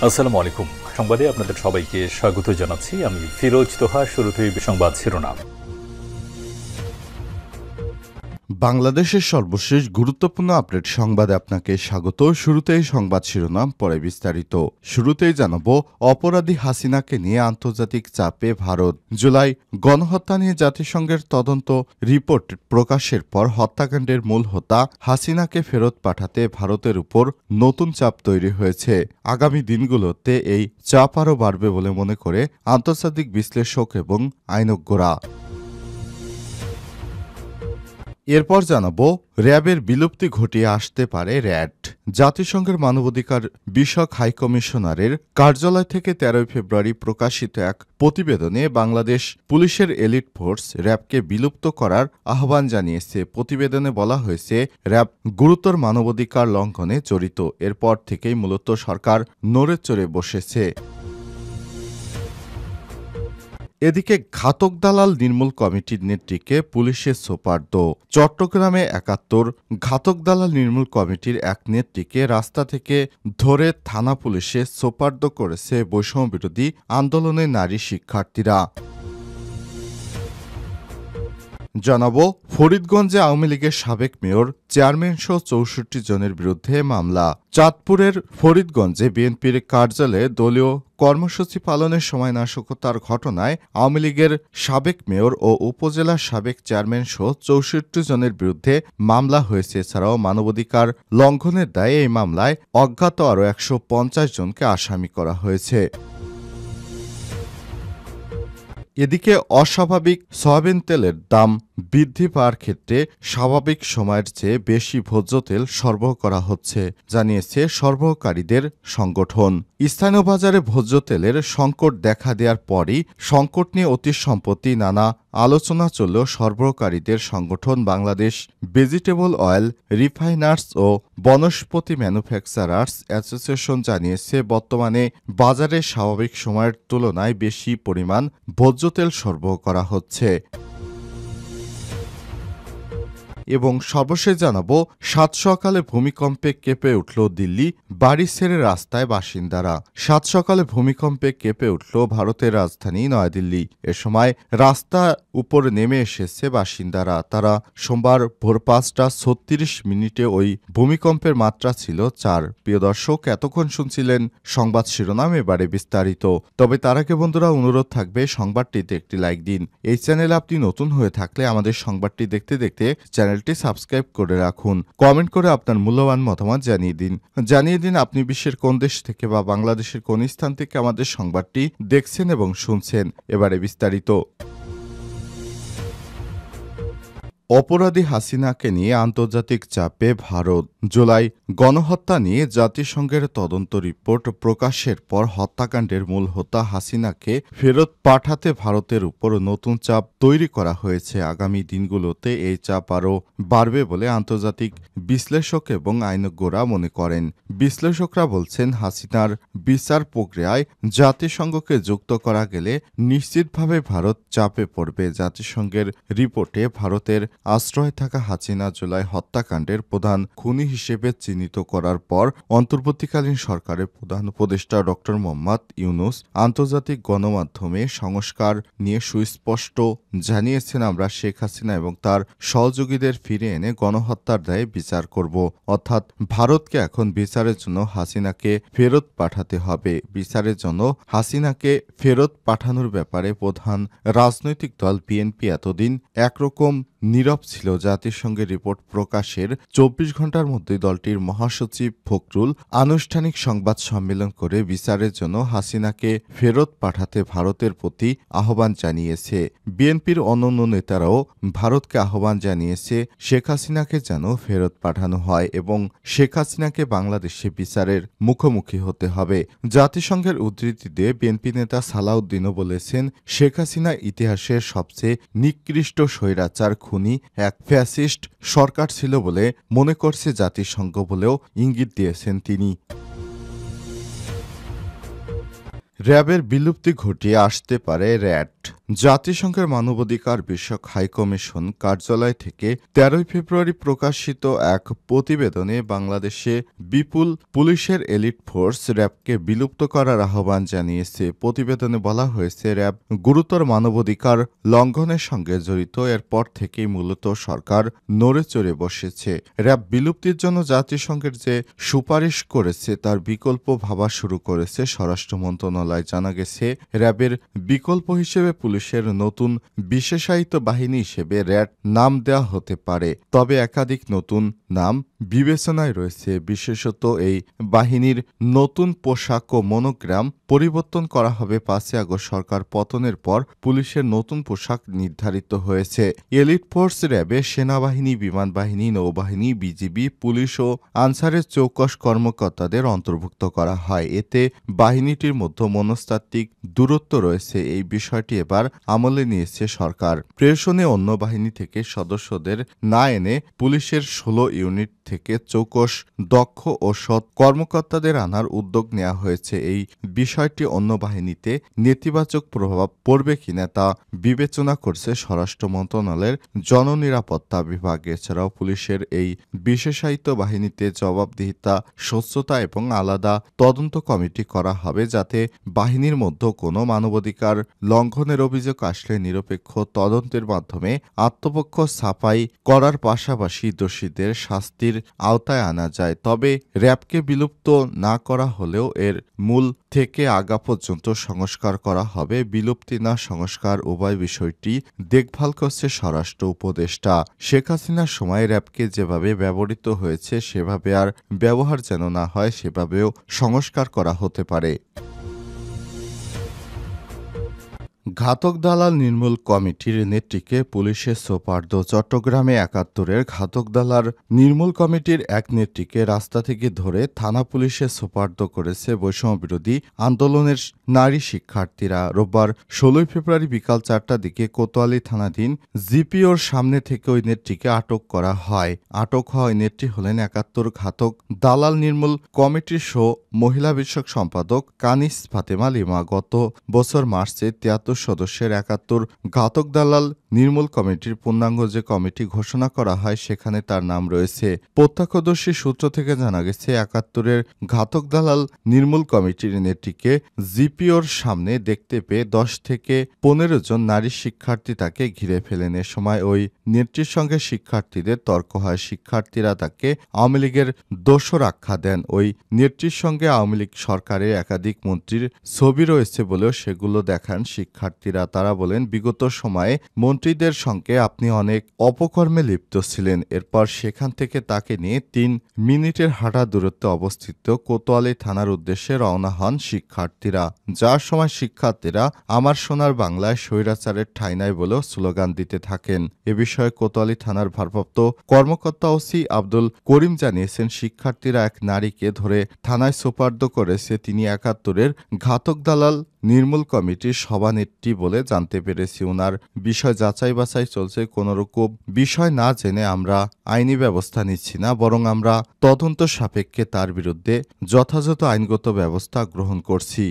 আসসালামু আলাইকুম। সংবাদে আপনাদের সবাইকে স্বাগত জানাচ্ছি। আমি ফিরোজ তোহা। শুরুতেই সংবাদ শিরোনাম। বাংলাদেশের সর্বশেষ গুরুত্বপূর্ণ আপডেট সংবাদে আপনাকে স্বাগত। শুরুতেই সংবাদ শিরোনাম, পরে বিস্তারিত। শুরুতেই জানাবো, অপরাধী হাসিনাকে নিয়ে আন্তর্জাতিক চাপে ভারত। জুলাই গণহত্যা নিয়ে জাতিসংঘের তদন্ত রিপোর্ট প্রকাশের পর হত্যাকাণ্ডের মূল হোতা হাসিনাকে ফেরত পাঠাতে ভারতের উপর নতুন চাপ তৈরি হয়েছে। আগামী দিনগুলোতে এই চাপ আরও বাড়বে বলে মনে করে আন্তর্জাতিক বিশ্লেষক এবং আইনজ্ঞরা। এরপর জানাবো, র্যাবের বিলুপ্তি ঘটিয়ে আসতে পারে র্যাট। জাতিসংঘের মানবাধিকার বিষয়ক হাইকমিশনারের কার্যালয় থেকে 13 ফেব্রুয়ারি প্রকাশিত এক প্রতিবেদনে বাংলাদেশ পুলিশের এলিট ফোর্স র্যাবকে বিলুপ্ত করার আহ্বান জানিয়েছে। প্রতিবেদনে বলা হয়েছে, র্যাব গুরুতর মানবাধিকার লঙ্ঘনে জড়িত। এরপর থেকেই মূলত সরকার নড়ে চড়ে বসেছে। এদিকে ঘাতক দালাল নির্মূল কমিটির নেত্রীকে পুলিশের সোপর্দ। চট্টগ্রামে ৭১ ঘাতক দালাল নির্মূল কমিটির এক নেত্রীকে রাস্তা থেকে ধরে থানা পুলিশে সোপর্দ করেছে বৈষম্যবিরোধী আন্দোলনের নারী শিক্ষার্থীরা। জানাবো, ফরিদগঞ্জে আওয়ামী লীগের সাবেক মেয়র চেয়ারম্যান সহ ৬৪ জনের বিরুদ্ধে মামলা। চাঁদপুরের ফরিদগঞ্জে বিএনপির কার্যালয়ে দলীয় কর্মসূচি পালনের সময় নাশকতার ঘটনায় আওয়ামী লীগের সাবেক মেয়র ও উপজেলার সাবেক চেয়ারম্যান সহ ৬৪ জনের বিরুদ্ধে মামলা হয়েছে। এছাড়াও মানবাধিকার লঙ্ঘনের দায়ে এই মামলায় অজ্ঞাত আরও ১৫০ জনকে আসামি করা হয়েছে। এদিকে অস্বাভাবিক সয়াবিন তেলের দাম বৃদ্ধি পাওয়ার ক্ষেত্রে স্বাভাবিক সময়ের চেয়ে বেশি ভোজ্য তেল সরবরাহ করা হচ্ছে, জানিয়েছে সরবরাহকারীদের সংগঠন। স্থানীয় বাজারে ভোজ্য তেলের সংকট দেখা দেওয়ার পরই সংকট নিয়ে অতি সম্প্রতি নানা আলোচনা চললেও সরবরাহকারীদের সংগঠন বাংলাদেশ ভেজিটেবল অয়েল রিফাইনার্স ও বনস্পতি ম্যানুফ্যাকচারার্স অ্যাসোসিয়েশন জানিয়েছে, বর্তমানে বাজারে স্বাভাবিক সময়ের তুলনায় বেশি পরিমাণ ভোজ্য তেল সরবরাহ করা হচ্ছে। এবং সর্বশেষ জানাবো, সাত সকালে ভূমিকম্পে কেঁপে উঠল দিল্লি, বাড়ি ছেড়ে রাস্তায় বাসিন্দারা। সাত সকালে ভূমিকম্পে কেঁপে উঠল ভারতের রাজধানী নয়াদিল্লি। এ সময় রাস্তা উপরে নেমে এসেছে বাসিন্দারা। তারা সোমবার ভোর ৫টা ৩৬ ওই ভূমিকম্পের মাত্রা ছিল ৪। প্রিয় দর্শক, এতক্ষণ শুনছিলেন সংবাদ শিরোনাম, এবারে বিস্তারিত। তবে তার আগে বন্ধুরা, অনুরোধ থাকবে সংবাদটিতে একটি লাইক দিন। এই চ্যানেলে আপনি নতুন হয়ে থাকলে আমাদের সংবাদটি দেখতে দেখতে চ্যানেলটি সাবস্ক্রাইব করে রাখুন। কমেন্ট করে আপনার মূল্যবান মতামত জানিয়ে দিন আপনি বিশ্বের কোন দেশ থেকে বা বাংলাদেশের কোন স্থান থেকে আমাদের সংবাদটি দেখছেন এবং শুনছেন। এবারে বিস্তারিত। অপরাধী হাসিনাকে নিয়ে আন্তর্জাতিক চাপে ভারত। জুলাই গণহত্যা নিয়ে জাতিসংঘের তদন্ত রিপোর্ট প্রকাশের পর হত্যাকাণ্ডের মূল হোতা হাসিনাকে ফেরত পাঠাতে ভারতের উপর নতুন চাপ তৈরি করা হয়েছে। আগামী দিনগুলোতে এই চাপ আরও বাড়বে বলে আন্তর্জাতিক বিশ্লেষক এবং আইনজ্ঞরা মনে করেন। বিশ্লেষকরা বলছেন, হাসিনার বিচার প্রক্রিয়ায় জাতিসংঘকে যুক্ত করা গেলে নিশ্চিতভাবে ভারত চাপে পড়বে। জাতিসংঘের রিপোর্টে ভারতের আশ্রয় থাকা হাসিনা জুলাই হত্যাকাণ্ডের প্রধান খুনি হিসেবে চিহ্নিত করার পর অন্তর্বর্তীকালীন সরকারের প্রধান উপদেষ্টা ড মোহাম্মদ ইউনূস আন্তর্জাতিক গণমাধ্যমে সংস্কার নিয়ে সুস্পষ্ট জানিয়েছেন, আমরা শেখ হাসিনা এবং তার সহযোগীদের ফিরে এনে গণহত্যার দায়ে বিচার করব। অর্থাৎ ভারতকে এখন বিচারের জন্য হাসিনাকে ফেরত পাঠাতে হবে। বিচারের জন্য হাসিনাকে ফেরত পাঠানোর ব্যাপারে প্রধান রাজনৈতিক দল বিএনপি এতদিন একরকম নীরব ছিল। জাতিসংঘের রিপোর্ট প্রকাশের ২৪ ঘণ্টার মধ্যে দলটির মহাসচিব ফখরুল আনুষ্ঠানিক সংবাদ সম্মেলন করে বিচারের জন্য হাসিনাকে ফেরত পাঠাতে ভারতের প্রতি আহ্বান জানিয়েছে। বিএনপির অন্যান্য নেতারাও ভারতকে আহ্বান জানিয়েছে শেখ হাসিনাকে যেন ফেরত পাঠানো হয় এবং শেখ হাসিনাকে বাংলাদেশে বিচারের মুখোমুখি হতে হবে। জাতিসংঘের উদ্ধৃতি দিয়ে বিএনপি নেতা সালাউদ্দিনও বলেছেন, শেখ হাসিনা ইতিহাসের সবচেয়ে নিকৃষ্ট স্বৈরাচার খুনি এক ফ্যাসিস্ট সরকার ছিল বলে মনে করছে জাতিসংঘ বলেও ইঙ্গিত দিয়েছেন তিনি। র্যাবের বিলুপ্তি ঘটিয়ে আসতে পারে র্যাট। জাতিসংঘের মানবাধিকার বিষয়ক হাইকমিশন কার্যালয় থেকে ১৩ ফেব্রুয়ারি প্রকাশিত এক প্রতিবেদনে বাংলাদেশে বিপুল পুলিশের এলিট ফোর্স র্যাবকে বিলুপ্ত করার আহ্বান জানিয়েছে। প্রতিবেদনে বলা হয়েছে, র্যাব গুরুতর মানবাধিকার লঙ্ঘনের সঙ্গে জড়িত। এরপর থেকেই মূলত সরকার নড়ে চড়ে বসেছে। র্যাব বিলুপ্তির জন্য জাতিসংঘের যে সুপারিশ করেছে তার বিকল্প ভাবা শুরু করেছে স্বরাষ্ট্র মন্ত্রণালয়। জানা গেছে, র্যাবের বিকল্প হিসেবে পুলিশের নতুন বিশেষায়িত বাহিনী হিসেবে র্যাব নাম দেওয়া হতে পারে। তবে একাধিক নতুন নাম বিবেচনায় রয়েছে। বিশেষত এই বাহিনীর নতুন পোশাক ও মনোগ্রাম পরিবর্তন করা হবে। ৫ আগস্ট সরকার পতনের পর পুলিশের নতুন পোশাক নির্ধারিত হয়েছে। এলিট ফোর্স র্যাবে সেনাবাহিনী, বিমান বাহিনী, নৌবাহিনী, বিজিবি, পুলিশ ও আনসারের চৌকস কর্মকর্তাদের অন্তর্ভুক্ত করা হয়। এতে বাহিনীটির মধ্যে মনস্তাত্ত্বিক দূরত্ব রয়েছে। এই বিষয়টি এবার আমলে নিয়েছে সরকার। প্রেষণে অন্য বাহিনী থেকে সদস্যদের না এনে পুলিশের ১৬ ইউনিট থেকে চৌকস, দক্ষ ও সৎ কর্মকর্তাদের আনার উদ্যোগ নেওয়া হয়েছে। এই বিষয়টি অন্য বাহিনীতে নেতিবাচক প্রভাব পড়বে কিনা তা বিবেচনা করছে স্বরাষ্ট্র মন্ত্রণালয়ের জননিরাপত্তা বিভাগ। এছাড়াও পুলিশের এই বিশেষায়িত বাহিনীতে জবাবদিহিতা, স্বচ্ছতা এবং আলাদা তদন্ত কমিটি করা হবে, যাতে বাহিনীর মধ্যে কোনো মানবাধিকার লঙ্ঘনের অভিযোগ আসলে নিরপেক্ষ তদন্তের মাধ্যমে আত্মপক্ষ সাফাই করার পাশাপাশি দোষীদের শাস্তির আওতায় আনা যায়। তবে র্যাবকে বিলুপ্ত না করা হলেও এর মূল থেকে আগা পর্যন্ত সংস্কার করা হবে। বিলুপ্তি না সংস্কার উভয় বিষয়টি দেখভাল করছে স্বরাষ্ট্র উপদেষ্টা। শেখ হাসিনার সময় র্যাবকে যেভাবে ব্যবহৃত হয়েছে সেভাবে আর ব্যবহার যেন না হয়, সেভাবেও সংস্কার করা হতে পারে। ঘাতক দালাল নির্মূল কমিটির নেত্রীকে পুলিশের সোপর্দ। চট্টগ্রামে ৭১-এর ঘাতক দালাল নির্মূল কমিটির এক নেত্রীকে রাস্তা থেকে ধরে থানা পুলিশে সোপর্দ করেছে বৈষম্যবিরোধী আন্দোলনের নারী শিক্ষার্থীরা। রোববার ১৬ ফেব্রুয়ারি বিকাল ৪টার দিকে কোতোয়ালি থানাধীন জিপিওর সামনে থেকে ওই নেত্রীকে আটক করা হয়। আটক হওয়া ওই নেত্রী হলেন ৭১ ঘাতক দালাল নির্মূল কমিটির মহিলা বিষয়ক সম্পাদক কানিস ফাতেমা লিমা। গত বছর মার্চে ৭৩ সদস্যের ৭১ ঘাতক দালাল নির্মূল কমিটির পূর্ণাঙ্গ যে কমিটি ঘোষণা করা হয় সেখানে তার নাম রয়েছে। প্রত্যক্ষদর্শী সূত্র থেকে জানা গেছে, ৭১-এর ঘাতক দালাল নির্মূল কমিটির নেত্রীকে জিপিওর সামনে দেখতে পেয়ে ১০ থেকে ১৫ জন নারী শিক্ষার্থী তাকে ঘিরে ফেলেন। এ সময় ওই নেত্রীর সঙ্গে শিক্ষার্থীদের তর্ক হয়। শিক্ষার্থীরা তাকে আওয়ামী লীগের দোসর আখ্যা দেন। ওই নেত্রীর সঙ্গে আওয়ামী লীগ সরকারের একাধিক মন্ত্রীর ছবি রয়েছে বলেও সেগুলো দেখান শিক্ষার্থীরা। তারা বলেন, বিগত সময়ে মন্ত্রীদের সঙ্গে আপনি অনেক অপকর্মে লিপ্ত ছিলেন। এরপর সেখান থেকে তাকে নিয়ে ৩ মিনিটের হাঁটা দূরত্বে অবস্থিত কোতোয়ালি থানার উদ্দেশ্যে রওনা হন শিক্ষার্থীরা। যার সময় শিক্ষার্থীরা আমার সোনার বাংলায় স্বৈরাচারের ঠাঁই নাই বলেও স্লোগান দিতে থাকেন। এ বিষয়ে কোতোয়ালি থানার ভারপ্রাপ্ত কর্মকর্তা ওসি আব্দুল করিম জানিয়েছেন, শিক্ষার্থীরা এক নারীকে ধরে থানায় সোপর্দ করেছে। তিনি ৭১-এর ঘাতক দালাল নির্মূল কমিটির সভানেত্রী বলে জানতে পেরেছি। ওনার বিষয় যাচাই বাছাই চলছে। কোনোরকম বিষয় না জেনে আমরা আইনি ব্যবস্থা নিচ্ছি না, বরং আমরা তদন্ত সাপেক্ষে তার বিরুদ্ধে যথাযথ আইনগত ব্যবস্থা গ্রহণ করছি।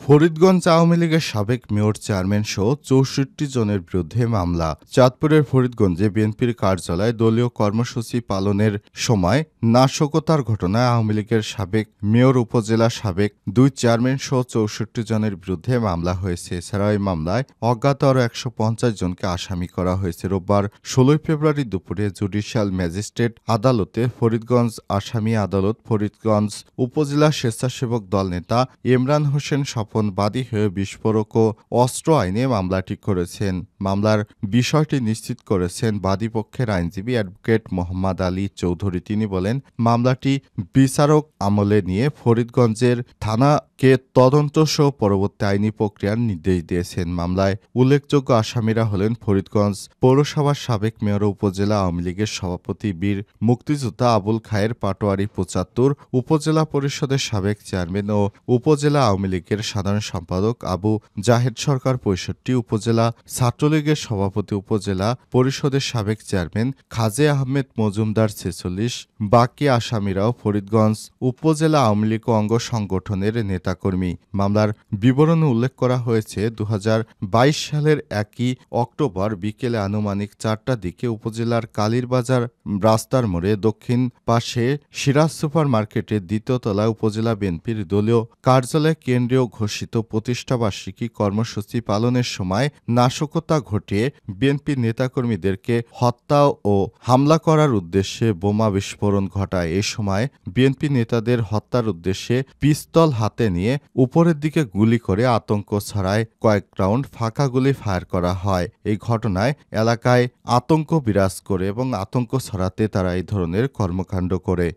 ফরিদগঞ্জ আওয়ামী লীগের সাবেক মেয়র, চেয়ারম্যান সহ ৬৪ জনের বিরুদ্ধে মামলা। চাঁদপুরের ফরিদগঞ্জে বিএনপির কার্যালয়ে দলীয় কর্মসূচি পালনের সময় নাশকতার ঘটনায় আওয়ামী লীগের সাবেক মেয়র, উপজেলা সাবেক ২ চেয়ারম্যান সহ ৬৪ জনের বিরুদ্ধে মামলা হয়েছে। এছাড়াও এই মামলায় অজ্ঞাত আরও ১৫০ জনকে আসামি করা হয়েছে। রোববার ১৬ ফেব্রুয়ারি দুপুরে জুডিশিয়াল ম্যাজিস্ট্রেট আদালতে ফরিদগঞ্জ আসামি আদালত ফরিদগঞ্জ উপজেলা স্বেচ্ছাসেবক দল নেতা ইমরান হোসেন স্বপন বাদী হয়ে বিস্ফোরক ও অস্ত্র আইনে মামলাটি করেছেন। মামলার বিষয়টি নিশ্চিত করেছেন বাদীপক্ষের আইনজীবী অ্যাডভোকেট মোহাম্মদ আলী চৌধুরী। তিনি বলেন, মামলাটি বিচারক আমলে নিয়ে ফরিদগঞ্জের থানাকে তদন্ত সহ পরবর্তী আইনি প্রক্রিয়ার নির্দেশ দিয়েছেন। মামলায় উল্লেখযোগ্য আসামিরা হলেন ফরিদগঞ্জ পৌরসভার সাবেক মেয়র, উপজেলা আওয়ামী লীগের সভাপতি বীর মুক্তিযোদ্ধা আবুল খায়ের পাটোয়ারি ৭৫, উপজেলা পরিষদের সাবেক চেয়ারম্যান ও উপজেলা আওয়ামী লীগের সাধারণ সম্পাদক আবু জাহেদ সরকার ৬৫, উপজেলা ছাত্রলীগের সভাপতি, উপজেলা পরিষদের সাবেক চেয়ারম্যান খাজে আহমেদ মজুমদার ৪৬, বাকি আসামিরাও ফরিদগঞ্জ উপজেলা আওয়ামী লীগ অঙ্গ সংগঠনের নেতাকর্মী। মামলার বিবরণে উল্লেখ করা হয়েছে ২০২২ সালের ১ অক্টোবর বিকেলে আনুমানিক ৪টার দিকে উপজেলার কালীরবাজার রাস্তার মোড়ে দক্ষিণ পাশে সিরাজ সুপার মার্কেটের দ্বিতীয় তলায় উপজেলা বিএনপির দলীয় কার্যালয়ে কেন্দ্রীয় ঘোষিত প্রতিষ্ঠাবার্ষিকী কর্মসূচি পালনের সময় নাশকতা ঘটিয়ে বিএনপির নেতাকর্মীদেরকে হত্যা ও হামলা করার উদ্দেশ্যে বোমা বিস্ফোরণ ঘটায়। এ সময় বিএনপি নেতাদের হত্যার উদ্দেশ্যে পিস্তল হাতে নিয়ে উপরের দিকে গুলি করে আতঙ্ক ছড়ায় কয়েক রাউন্ড ফাঁকা গুলি ফায়ার করা হয়। এই ঘটনায় এলাকায় আতঙ্ক বিরাজ করে এবং আতঙ্ক ছড়াতে তারা এই ধরনের কর্মকাণ্ড করে।